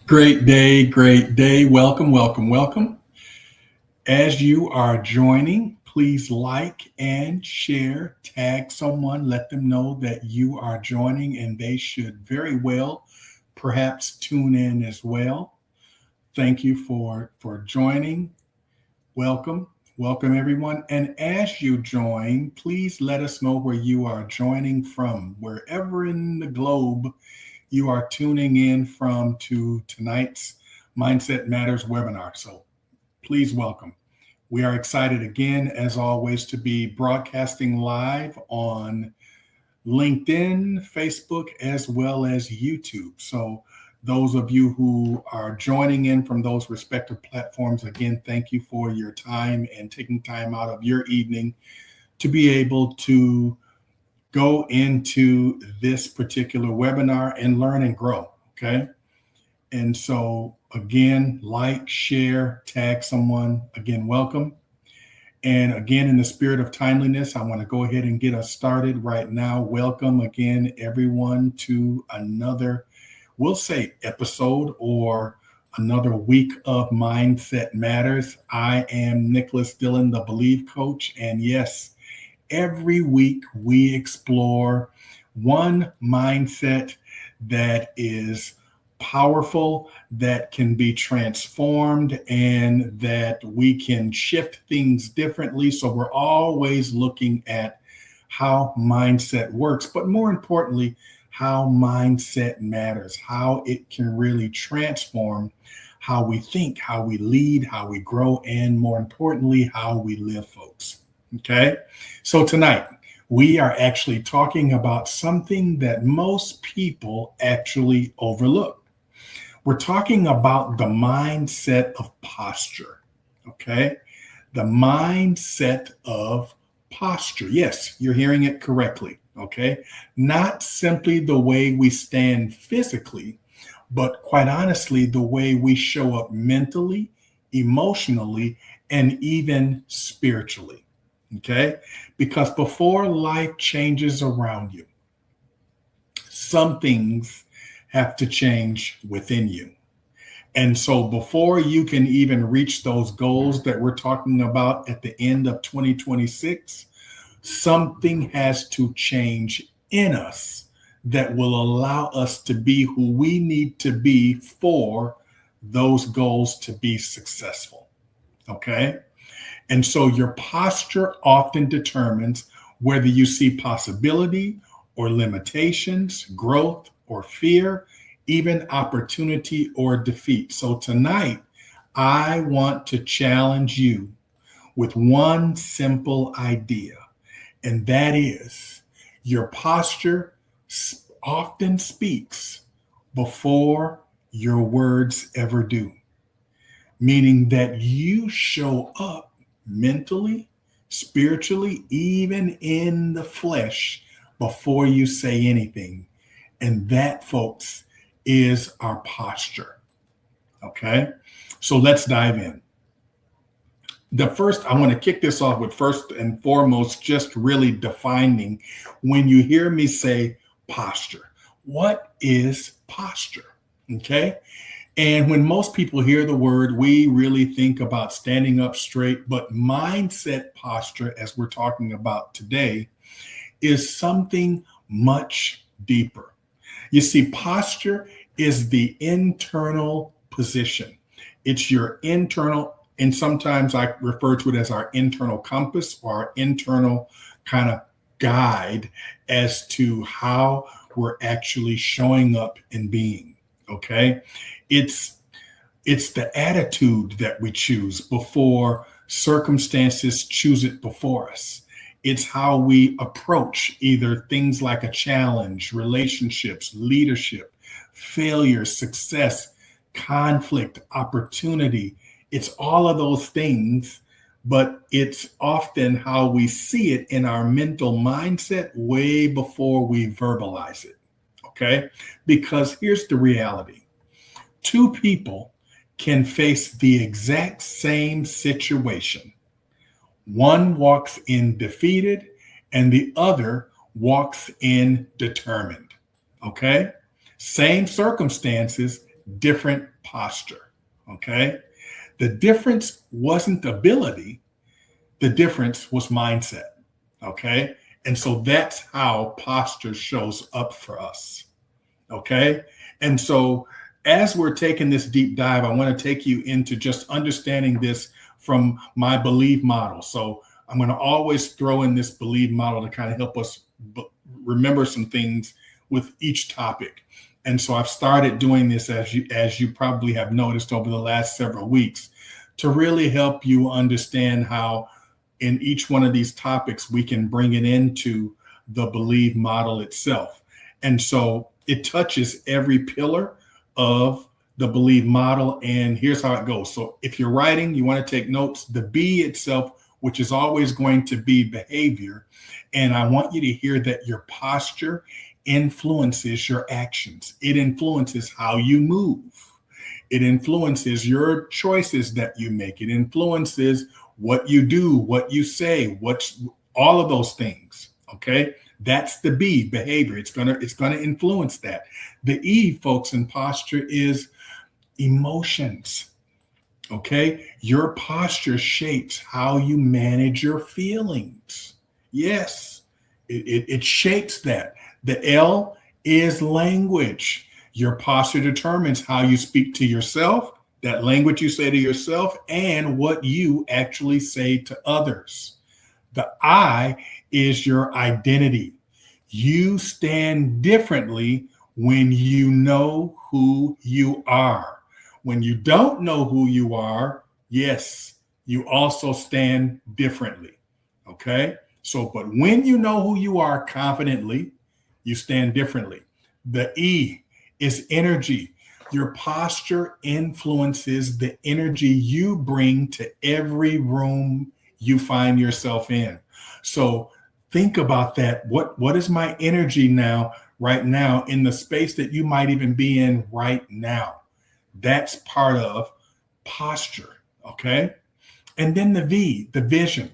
Great day, great day. Welcome, welcome, welcome. As you are joining, please like and share, tag someone, let them know that you are joining, and they should very well perhaps tune in as well. Thank you for joining. Welcome. Welcome everyone. And as you join, please let us know where you are joining from, wherever in the globe you are tuning in from to tonight's Mindset Matters webinar. So please welcome. We are excited again, as always, to be broadcasting live on LinkedIn, Facebook, as well as YouTube. So those of you who are joining in from those respective platforms, again, thank you for your time and taking time out of your evening to be able to go into this particular webinar and learn and grow, okay? And so again, like, share, tag someone. Again, welcome. And again, in the spirit of timeliness, I want to go ahead and get us started right now. Welcome again, everyone, to another, we'll say, episode or another week of Mindset Matters. I am Nicholas Dillon, the Believe Coach. And yes, every week we explore one mindset that is powerful, that can be transformed, and that we can shift things differently. So we're always looking at how mindset works, but more importantly, how mindset matters, how it can really transform how we think, how we lead, how we grow, and more importantly, how we live, folks. Okay, so tonight we are actually talking about something that most people actually overlook. We're talking about the mindset of posture. Okay, the mindset of posture. Yes, you're hearing it correctly. Okay, not simply the way we stand physically, but quite honestly, the way we show up mentally, emotionally, and even spiritually. Okay, because before life changes around you, some things have to change within you. And so before you can even reach those goals that we're talking about at the end of 2026, something has to change in us that will allow us to be who we need to be for those goals to be successful. Okay. And so your posture often determines whether you see possibility or limitations, growth or fear, even opportunity or defeat. So tonight, I want to challenge you with one simple idea, and that is your posture often speaks before your words ever do, meaning that you show up mentally, spiritually, even in the flesh before you say anything. And that, folks, is our posture. Okay, so let's dive in. The first, I want to kick this off with first and foremost, just really defining when you hear me say posture. What is posture? Okay. And when most people hear the word, we really think about standing up straight, but mindset posture, as we're talking about today, is something much deeper. You see, posture is the internal position. It's your internal, and sometimes I refer to it as our internal compass or our internal kind of guide as to how we're actually showing up and being. Okay. It's the attitude that we choose before circumstances choose it before us. It's how we approach either things like a challenge, relationships, leadership, failure, success, conflict, opportunity. It's all of those things, but it's often how we see it in our mental mindset way before we verbalize it. Okay? Because here's the reality. Two people can face the exact same situation. One walks in defeated and the other walks in determined. Okay? Same circumstances, different posture. Okay. The difference wasn't ability. The difference was mindset. Okay. And so that's how posture shows up for us. Okay. And so as we're taking this deep dive, I want to take you into just understanding this from my belief model. So I'm going to always throw in this belief model to kind of help us remember some things with each topic. And so I've started doing this, as you probably have noticed over the last several weeks, to really help you understand how in each one of these topics we can bring it into the belief model itself. And so it touches every pillar of the belief model. And here's how it goes. So if you're writing, you want to take notes, the B itself, which is always going to be behavior. And I want you to hear that your posture influences your actions. It influences how you move. It influences your choices that you make. It influences what you do, what you say, what's all of those things. Okay. That's the B, behavior. It's gonna influence that. The E, folks, in posture is emotions. Okay. Your posture shapes how you manage your feelings. Yes, it shapes that. The L is language. Your posture determines how you speak to yourself, that language you say to yourself, and what you actually say to others. The I is your identity. You stand differently when you know who you are. When you don't know who you are, yes, you also stand differently. Okay? So, but when you know who you are confidently, you stand differently. The E is energy. Your posture influences the energy you bring to every room you find yourself in. So think about that. What is my energy now, right now, in the space that you might even be in right now? That's part of posture. Okay. And then the V, the vision.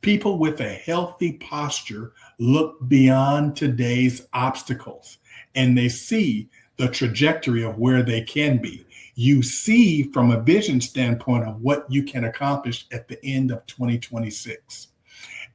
People with a healthy posture look beyond today's obstacles and they see the trajectory of where they can be. You see from a vision standpoint of what you can accomplish at the end of 2026.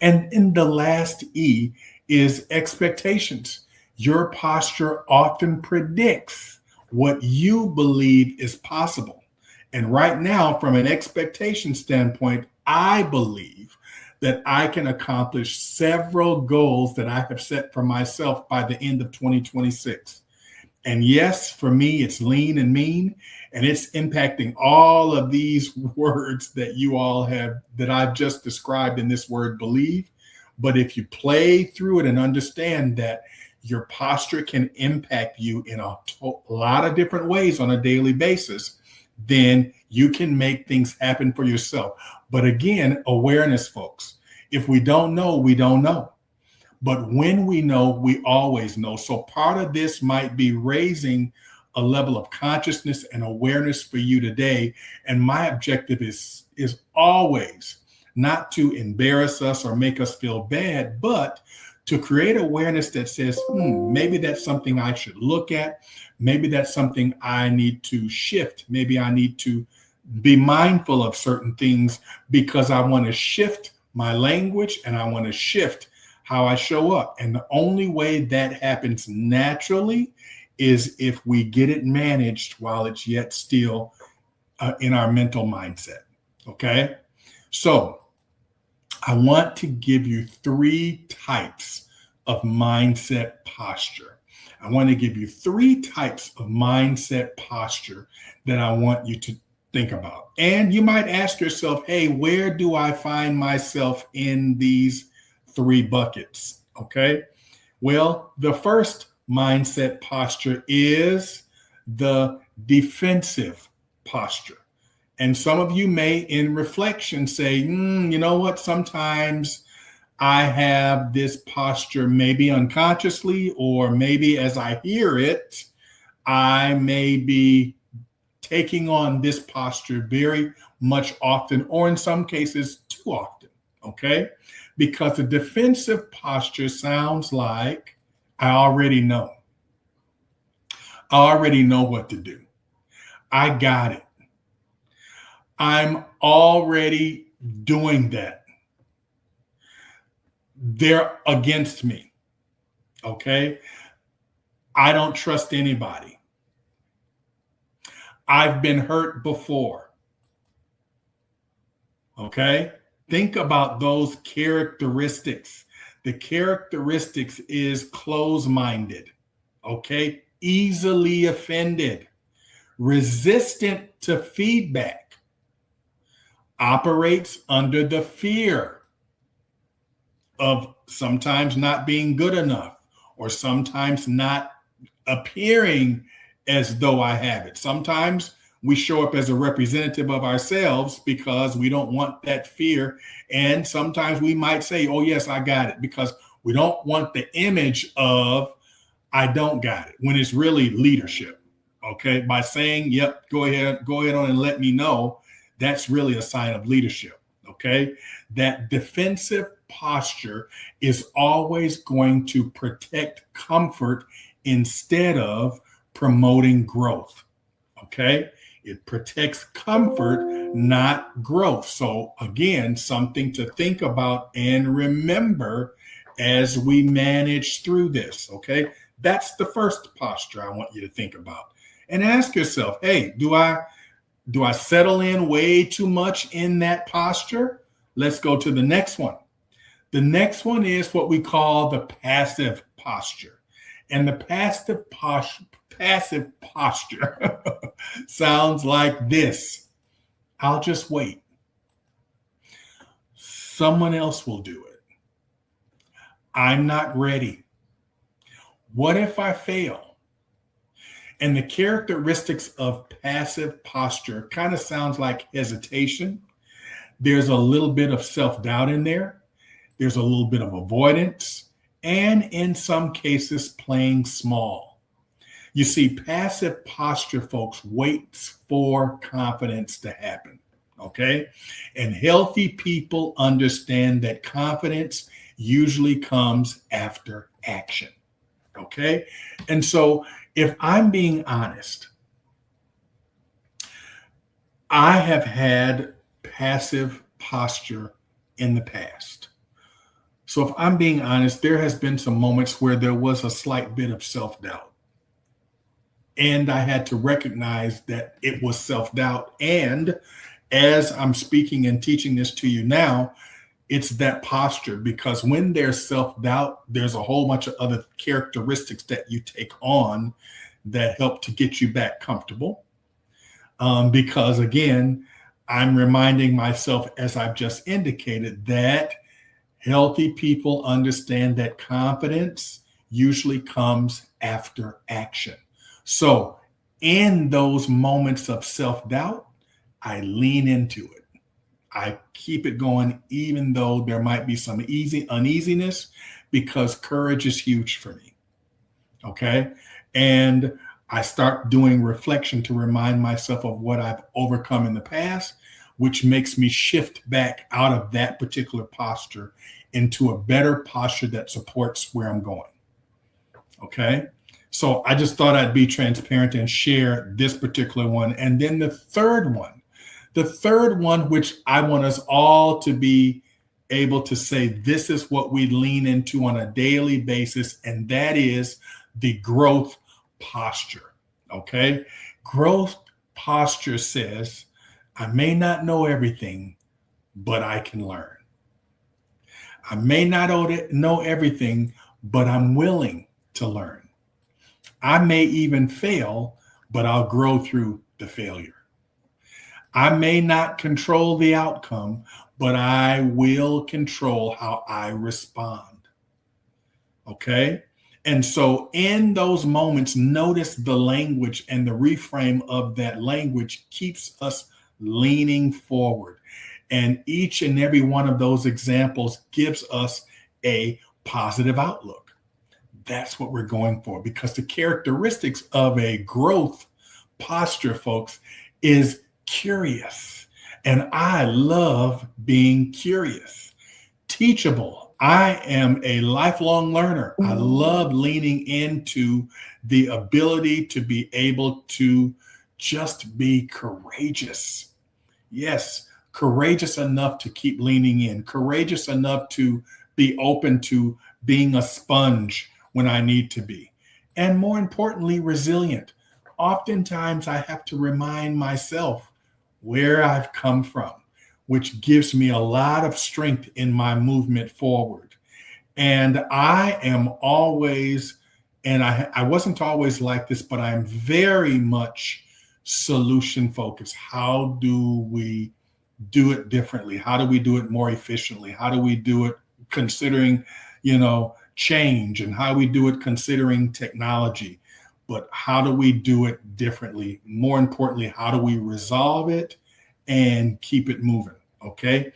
And in the last E is expectations. Your posture often predicts what you believe is possible. And right now, from an expectation standpoint, I believe that I can accomplish several goals that I have set for myself by the end of 2026. And yes, for me, it's lean and mean, and it's impacting all of these words that you all have, that I've just described in this word believe. But if you play through it and understand that your posture can impact you in a lot of different ways on a daily basis, then you can make things happen for yourself. But again, awareness, folks. If we don't know, we don't know. But when we know, we always know. So part of this might be raising a level of consciousness and awareness for you today. And my objective is always not to embarrass us or make us feel bad, but to create awareness that says, maybe that's something I should look at. Maybe that's something I need to shift. Maybe I need to be mindful of certain things because I want to shift my language and I want to shift how I show up. And the only way that happens naturally is if we get it managed while it's yet still in our mental mindset. Okay. So I want to give you 3 types of mindset posture. I want to give you 3 types of mindset posture that I want you to think about. And you might ask yourself, hey, where do I find myself in these 3 buckets? Okay. Well, the first mindset posture is the defensive posture. And some of you may, in reflection, say, you know what? Sometimes I have this posture, maybe unconsciously, or maybe as I hear it, I may be taking on this posture very much often, or in some cases, too often. Okay? Because the defensive posture sounds like I already know. I already know what to do. I got it. I'm already doing that. They're against me. Okay. I don't trust anybody. I've been hurt before. Okay. Think about those characteristics. The characteristics is closed minded. Okay. Easily offended, resistant to feedback, operates under the fear of sometimes not being good enough or sometimes not appearing as though I have it. Sometimes we show up as a representative of ourselves because we don't want that fear. And sometimes we might say, oh, yes, I got it, because we don't want the image of I don't got it when it's really leadership. Okay. By saying, yep, go ahead on and let me know. That's really a sign of leadership. Okay. That defensive posture is always going to protect comfort instead of promoting growth. Okay. It protects comfort, not growth. So again, something to think about and remember as we manage through this. Okay. That's the first posture I want you to think about. And ask yourself, hey, do I settle in way too much in that posture? Let's go to the next one. The next one is what we call the passive posture. And the passive posture sounds like this. I'll just wait. Someone else will do it. I'm not ready. What if I fail? And the characteristics of passive posture kind of sounds like hesitation. There's a little bit of self-doubt in there. There's a little bit of avoidance, and in some cases, playing small. You see, passive posture, folks, waits for confidence to happen, okay? And healthy people understand that confidence usually comes after action, okay? And so if I'm being honest, I have had passive posture in the past. So if I'm being honest, there has been some moments where there was a slight bit of self-doubt. And I had to recognize that it was self-doubt. And as I'm speaking and teaching this to you now, it's that posture, because when there's self-doubt, there's a whole bunch of other characteristics that you take on that help to get you back comfortable. Because again, I'm reminding myself, as I've just indicated, that healthy people understand that confidence usually comes after action. So in those moments of self-doubt, I lean into it. I keep it going, even though there might be some uneasiness, because courage is huge for me. Okay. And I start doing reflection to remind myself of what I've overcome in the past, which makes me shift back out of that particular posture into a better posture that supports where I'm going. Okay. So I just thought I'd be transparent and share this particular one. And then the third one, which I want us all to be able to say, this is what we lean into on a daily basis. And that is the growth posture. Okay. Growth posture says, I may not know everything, but I can learn. I may not know everything, but I'm willing to learn. I may even fail, but I'll grow through the failure. I may not control the outcome, but I will control how I respond. Okay? And so in those moments, notice the language, and the reframe of that language keeps us leaning forward. And each and every one of those examples gives us a positive outlook. That's what we're going for, because the characteristics of a growth posture, folks, is curious. And I love being curious. Teachable. I am a lifelong learner. I love leaning into the ability to be able to just be courageous. Yes, courageous enough to keep leaning in, courageous enough to be open to being a sponge when I need to be. And more importantly, resilient. Oftentimes, I have to remind myself where I've come from, which gives me a lot of strength in my movement forward. And I am always, and I wasn't always like this, but I'm very much solution focused. How do we do it differently? How do we do it more efficiently? How do we do it considering, change, and how we do it considering technology? But how do we do it differently? More importantly, how do we resolve it and keep it moving? Okay.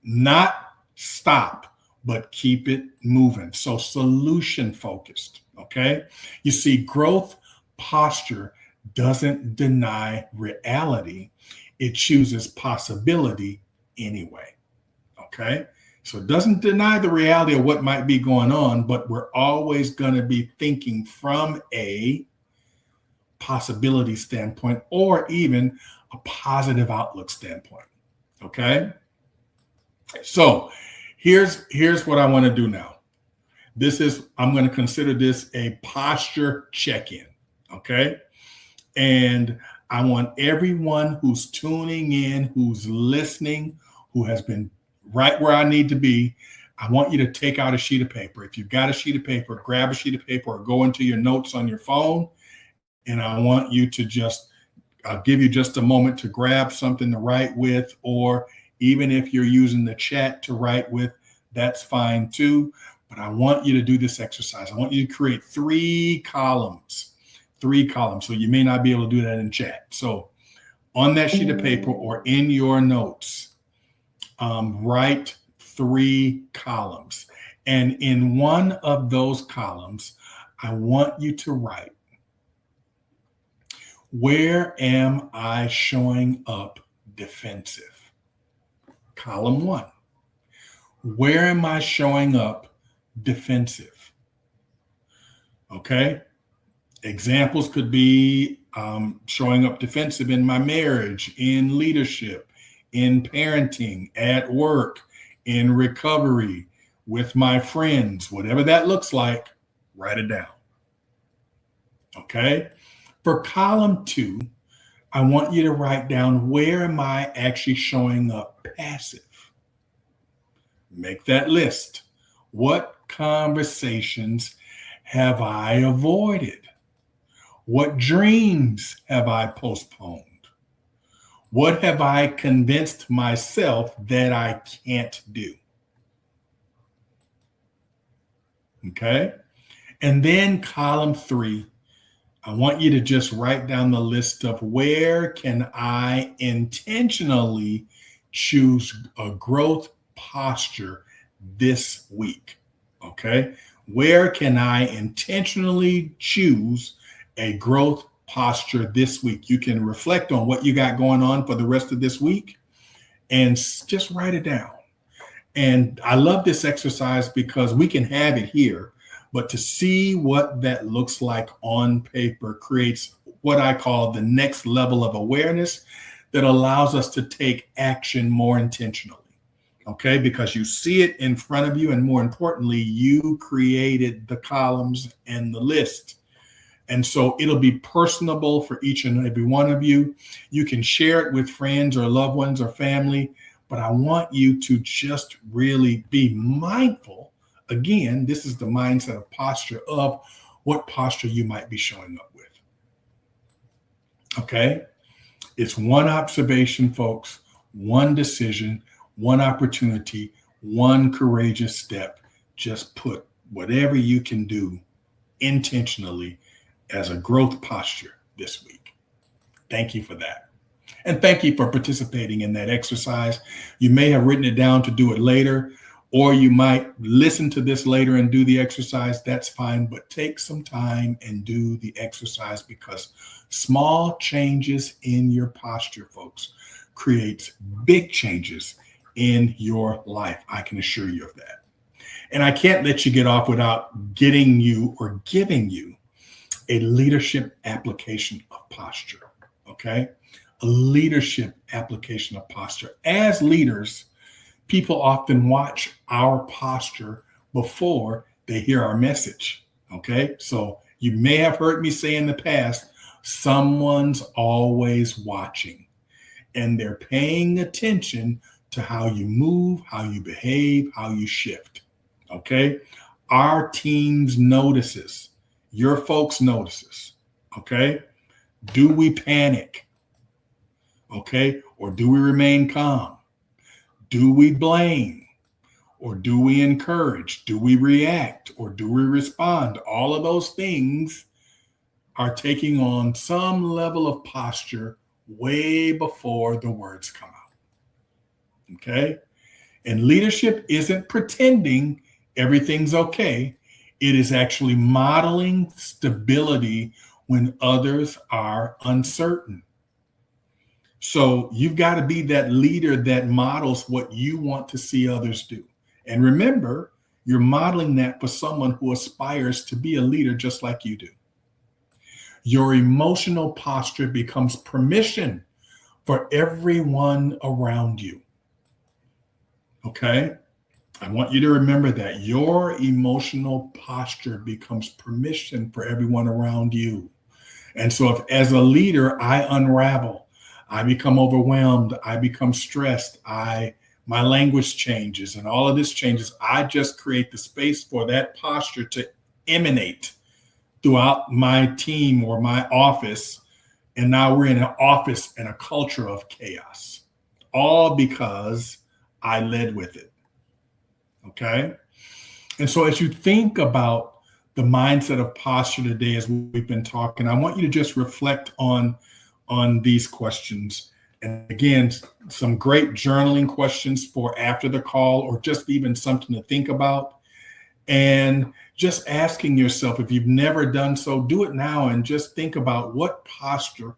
Not stop, but keep it moving. So solution focused. Okay. You see, growth posture doesn't deny reality. It chooses possibility anyway. Okay. So it doesn't deny the reality of what might be going on, but we're always going to be thinking from a possibility standpoint or even a positive outlook standpoint. Okay. So here's what I want to do now. I'm going to consider this a posture check-in. Okay. And I want everyone who's tuning in, who's listening, who has been right where I need to be, I want you to take out a sheet of paper. If you've got a sheet of paper, grab a sheet of paper or go into your notes on your phone. And I want you to I'll give you just a moment to grab something to write with, or even if you're using the chat to write with, that's fine too. But I want you to do this exercise. I want you to create 3 columns. So you may not be able to do that in chat. So on that sheet of paper or in your notes, write 3 columns. And in one of those columns, I want you to write, where am I showing up defensive? Column 1. Where am I showing up defensive? Okay. Examples could be showing up defensive in my marriage, in leadership, in parenting, at work, in recovery, with my friends, whatever that looks like, write it down. Okay. For column 2, I want you to write down, where am I actually showing up passive? Make that list. What conversations have I avoided? What dreams have I postponed? What have I convinced myself that I can't do? Okay. And then column 3, I want you to just write down the list of, where can I intentionally choose a growth posture this week? Okay. Where can I intentionally choose a growth posture this week? You can reflect on what you got going on for the rest of this week and just write it down. And I love this exercise because we can have it here, but to see what that looks like on paper creates what I call the next level of awareness that allows us to take action more intentionally. Okay, because you see it in front of you, and more importantly, you created the columns and the list. And so it'll be personable for each and every one of you. You can share it with friends or loved ones or family, but I want you to just really be mindful. Again, this is the mindset of posture, of what posture you might be showing up with. Okay? It's one observation, folks, one decision, one opportunity, one courageous step. Just put whatever you can do intentionally as a growth posture this week. Thank you for that. And thank you for participating in that exercise. You may have written it down to do it later, or you might listen to this later and do the exercise. That's fine, but take some time and do the exercise, because small changes in your posture, folks, creates big changes in your life. I can assure you of that. And I can't let you get off without getting you or giving you a leadership application of posture. Okay. A leadership application of posture. As leaders, people often watch our posture before they hear our message. Okay. So you may have heard me say in the past, someone's always watching and they're paying attention to how you move, how you behave, how you shift. Okay. Our teams notices, your folks notices. Okay. Do we panic? Okay. Or do we remain calm? Do we blame? Or do we encourage? Do we react? Or do we respond? All of those things are taking on some level of posture way before the words come out. Okay? And leadership isn't pretending everything's okay. It is actually modeling stability when others are uncertain. So you've got to be that leader that models what you want to see others do. And remember, you're modeling that for someone who aspires to be a leader just like you do. Your emotional posture becomes permission for everyone around you. Okay? I want you to remember that your emotional posture becomes permission for everyone around you. And so if as a leader, I unravel, I become overwhelmed, I become stressed, my language changes and all of this changes, I just create the space for that posture to emanate throughout my team or my office. And now we're in an office and a culture of chaos, all because I led with it. Okay. And so as you think about the mindset of posture today, as we've been talking, I want you to just reflect on these questions. And again, some great journaling questions for after the call, or just even something to think about. And just asking yourself, if you've never done so, do it now and just think about, what posture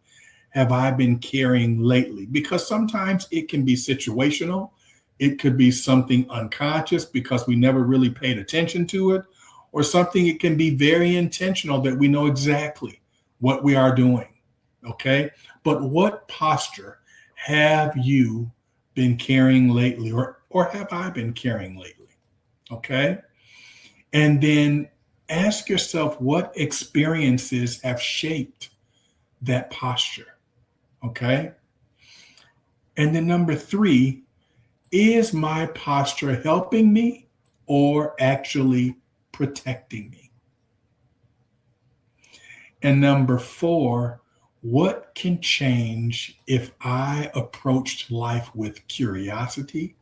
have I been carrying lately? Because sometimes it can be situational. It could be something unconscious because we never really paid attention to it, or something it can be very intentional that we know exactly what we are doing. Okay. But what posture have you been carrying lately, or have I been carrying lately? Okay. And then ask yourself, what experiences have shaped that posture? Okay. And then number 3, is my posture helping me or actually protecting me? And number 4, what can change if I approached life with curiosity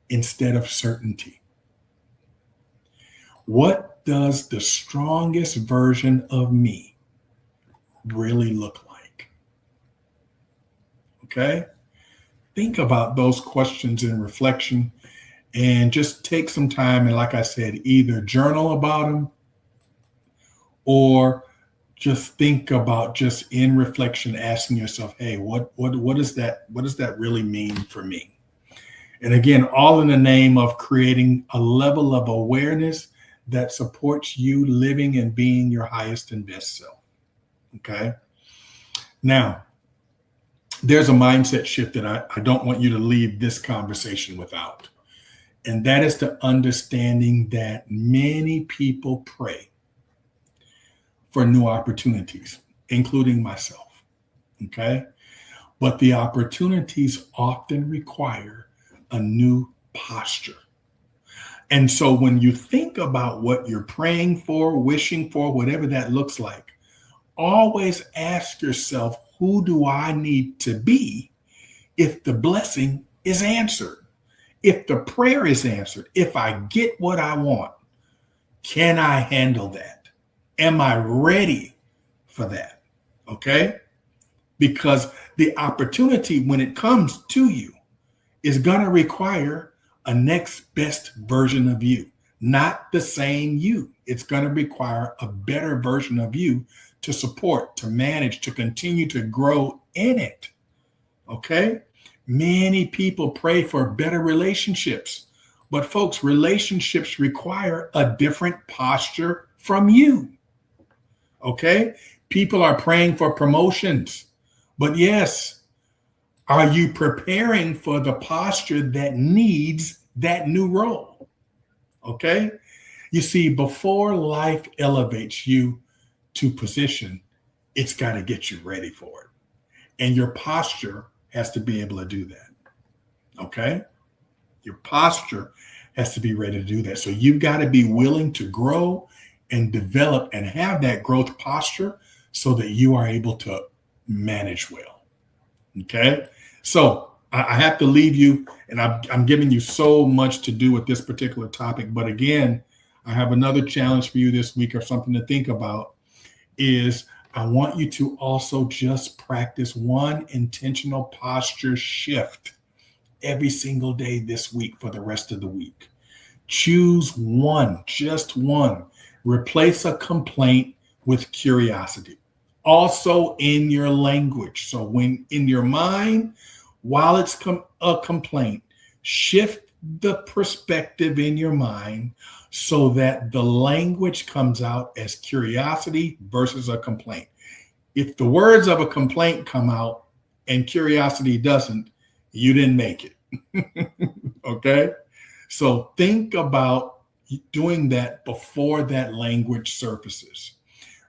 instead of certainty? What does the strongest version of me really look like? Okay? Think about those questions in reflection and just take some time. And like I said, either journal about them or just think about, just in reflection, asking yourself, hey, what does that really mean for me? And again, all in the name of creating a level of awareness that supports you living and being your highest and best self. Okay. Now, there's a mindset shift that I don't want you to leave this conversation without. And that is the understanding that many people pray for new opportunities, including myself. Okay. But the opportunities often require a new posture. And so when you think about what you're praying for, wishing for, whatever that looks like, always ask yourself, who do I need to be if the blessing is answered? If the prayer is answered, if I get what I want, can I handle that? Am I ready for that? Okay? Because the opportunity, when it comes to you, is going to require a next best version of you, not the same you. It's going to require a better version of you to support, to manage, to continue to grow in it. Okay? Many people pray for better relationships, but folks, relationships require a different posture from you. Okay? People are praying for promotions, But yes, are you preparing for the posture that needs that new role? Okay. You see, before life elevates you to position, it's got to get you ready for it. And your posture has to be able to do that. Okay. Your posture has to be ready to do that. So you've got to be willing to grow and develop and have that growth posture so that you are able to manage well. Okay. So I have to leave you, and I'm giving you so much to do with this particular topic. But again, I have another challenge for you this week, or something to think about, is I want you to also just practice one intentional posture shift every single day this week for the rest of the week. Choose one, just one. Replace a complaint with curiosity. Also in your language. So when in your mind, while it's a complaint, shift the perspective in your mind so that the language comes out as curiosity versus a complaint. If the words of a complaint come out and curiosity doesn't, you didn't make it. Okay? So think about doing that before that language surfaces.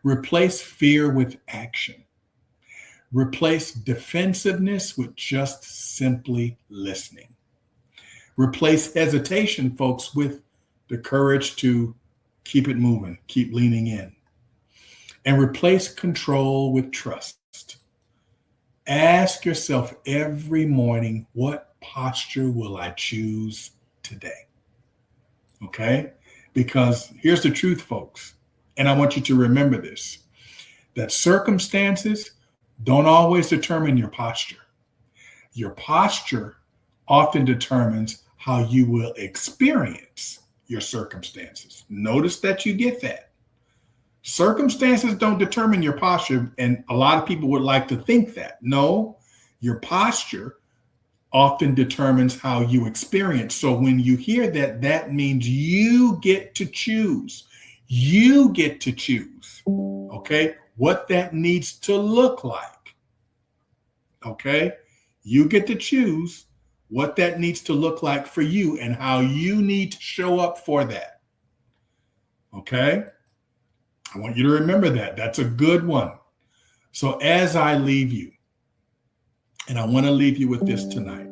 Replace fear with action. Replace defensiveness with just simply listening. Replace hesitation, folks, with the courage to keep it moving, keep leaning in. And replace control with trust. Ask yourself every morning, what posture will I choose today? Okay? Because here's the truth, folks, and I want you to remember this, that circumstances don't always determine your posture. Your posture often determines how you will experience your circumstances. Notice that you get that. Circumstances don't determine your posture, and a lot of people would like to think that. No, your posture often determines how you experience. So when you hear that, that means you get to choose. You get to choose, okay, what that needs to look like. Okay, you get to choose what that needs to look like for you and how you need to show up for that. Okay, I want you to remember that. That's a good one. So as I leave you, and I want to leave you with this tonight,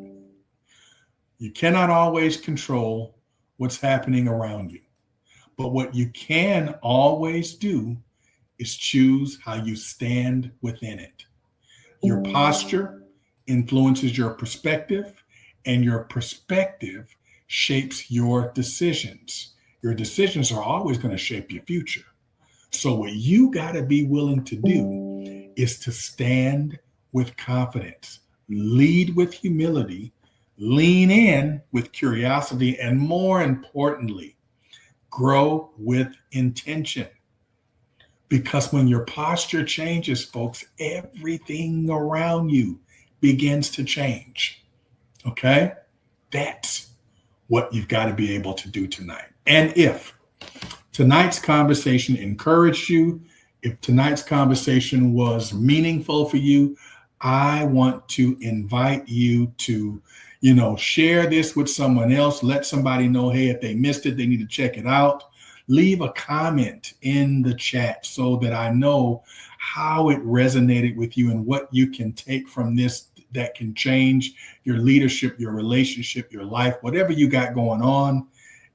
you cannot always control what's happening around you. But what you can always do is choose how you stand within it. Your posture influences your perspective, and your perspective shapes your decisions. Your decisions are always going to shape your future. So what you got to be willing to do is to stand with confidence, lead with humility, lean in with curiosity, and more importantly, grow with intention. Because when your posture changes, folks, everything around you begins to change. Okay? That's what you've got to be able to do tonight. And if tonight's conversation encouraged you, if tonight's conversation was meaningful for you, I want to invite you to, share this with someone else. Let somebody know, hey, if they missed it, they need to check it out. Leave a comment in the chat so that I know how it resonated with you and what you can take from this that can change your leadership, your relationship, your life, whatever you got going on.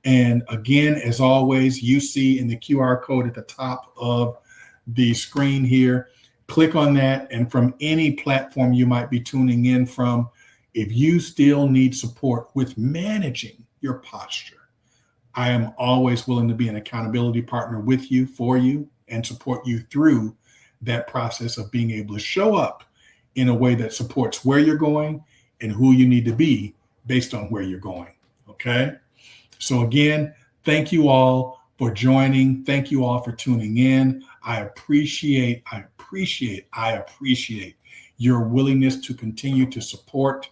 And again, as always, you see in the QR code at the top of the screen here, click on that. And from any platform you might be tuning in from, if you still need support with managing your posture, I am always willing to be an accountability partner with you, for you, and support you through that process of being able to show up in a way that supports where you're going and who you need to be based on where you're going. Okay. So again, thank you all for joining. Thank you all for tuning in. I appreciate your willingness to continue to support,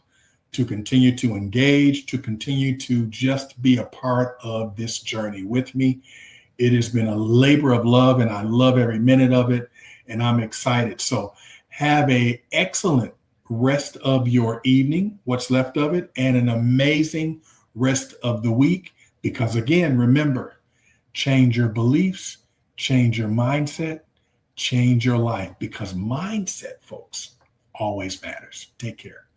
to continue to engage, to continue to just be a part of this journey with me. It has been a labor of love, and I love every minute of it, and I'm excited. So Have a excellent rest of your evening, what's left of it, and an amazing rest of the week. Because again, remember, change your beliefs, change your mindset, change your life, because mindset, folks, always matters. Take care.